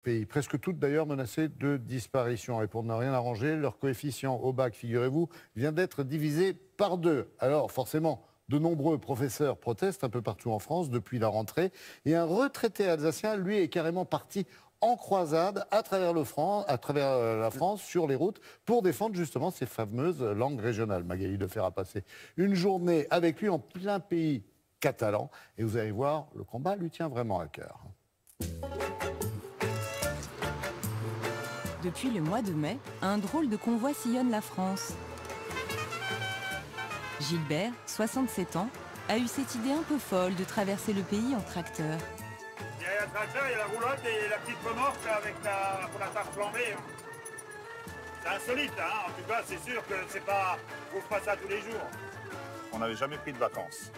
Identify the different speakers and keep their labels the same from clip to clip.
Speaker 1: Pays, presque toutes d'ailleurs menacées de disparition. Et pour ne rien arranger, leur coefficient au bac, figurez-vous, vient d'être divisé par 2. Alors forcément, de nombreux professeurs protestent un peu partout en France depuis la rentrée. Et un retraité alsacien, lui, est carrément parti en croisade à travers la France, sur les routes, pour défendre justement ces fameuses langues régionales. Magali Defer a passé une journée avec lui en plein pays catalan. Et vous allez voir, le combat lui tient vraiment à cœur.
Speaker 2: Depuis le mois de mai, un drôle de convoi sillonne la France. Gilbert, 67 ans, a eu cette idée un peu folle de traverser le pays en tracteur.
Speaker 3: Il y a le tracteur, il y a la roulotte et la petite remorque avec pour la tarte flambée. C'est insolite, hein. En tout cas, c'est sûr que c'est pas... on ne trouve pas ça tous les jours. On n'avait jamais pris de vacances.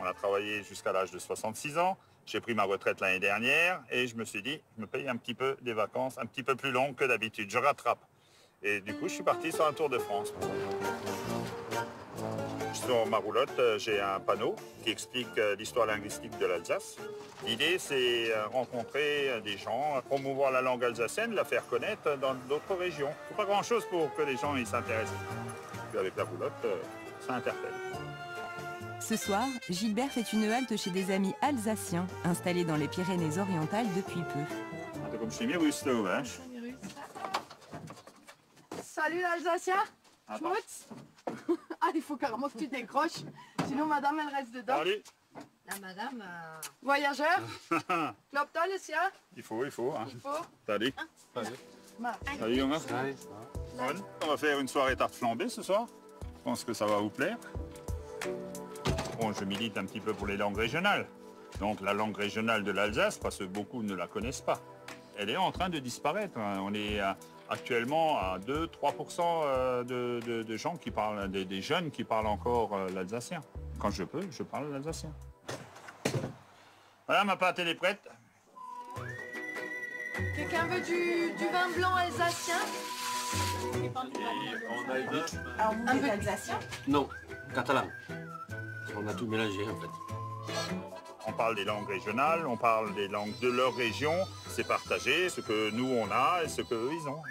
Speaker 3: On a travaillé jusqu'à l'âge de 66 ans. J'ai pris ma retraite l'année dernière et je me suis dit, je me paye un petit peu des vacances un petit peu plus longues que d'habitude. Je rattrape. Et du coup, je suis parti sur un tour de France. Sur ma roulotte, j'ai un panneau qui explique l'histoire linguistique de l'Alsace. L'idée, c'est rencontrer des gens, promouvoir la langue alsacienne, la faire connaître dans d'autres régions. Il ne faut pas grand-chose pour que les gens s'intéressent. Puis avec la roulotte, ça interpelle.
Speaker 2: Ce soir, Gilbert fait une halte chez des amis alsaciens, installés dans les Pyrénées-Orientales depuis peu.
Speaker 4: Salut l'Alsacien. Schmutz. Ah, il faut carrément que tu décroches, sinon madame elle reste dedans.
Speaker 3: Salut.
Speaker 5: La madame...
Speaker 4: Voyageur. Klopt alles, ja?
Speaker 3: Il faut. Hein.
Speaker 4: Il faut.
Speaker 3: Salut.
Speaker 4: Maar.
Speaker 3: Salut, jongens. On va faire une soirée tarte flambée ce soir. Je pense que ça va vous plaire. Bon, je milite un petit peu pour les langues régionales. Donc la langue régionale de l'Alsace, parce que beaucoup ne la connaissent pas. Elle est en train de disparaître. On est actuellement à 2-3% de gens qui parlent, des jeunes qui parlent encore l'alsacien. Quand je peux, je parle l'alsacien. Voilà, ma pâte, elle est prête.
Speaker 4: Quelqu'un veut du vin blanc alsacien?
Speaker 6: On a une...
Speaker 4: Alors, un peu alsacien?
Speaker 6: Non, catalan. On a tout mélangé en fait.
Speaker 3: On parle des langues régionales, on parle des langues de leur région. C'est partager ce que nous on a et ce qu'eux ils ont.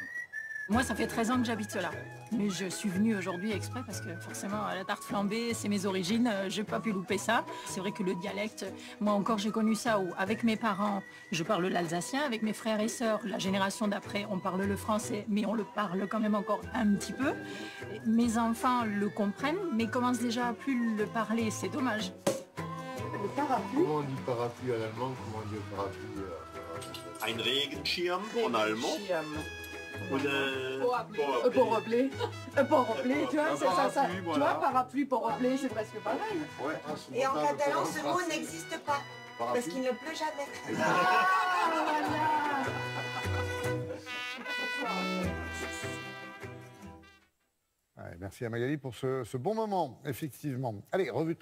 Speaker 7: Moi, ça fait 13 ans que j'habite là. Mais je suis venue aujourd'hui exprès parce que forcément, la tarte flambée, c'est mes origines. Je n'ai pas pu louper ça. C'est vrai que le dialecte, moi encore, j'ai connu ça où, avec mes parents, je parle l'alsacien. Avec mes frères et sœurs, la génération d'après, on parle le français, mais on le parle quand même encore un petit peu. Mes enfants le comprennent, mais commencent déjà à plus le parler. C'est dommage.
Speaker 4: Le parapluie.
Speaker 8: Comment on dit parapluie en allemand? Comment on dit parapluie
Speaker 6: Ein Regenschirm en allemand.
Speaker 4: Parapluie, tu vois, c'est ça. Voilà. Tu vois, parapluie, parapluie, c'est presque pareil.
Speaker 8: Ouais,
Speaker 5: Et en catalan, ce mot n'existe pas, parce qu'il ne pleut jamais.
Speaker 1: Ouais, merci à Magali pour ce bon moment, effectivement. Allez, revue.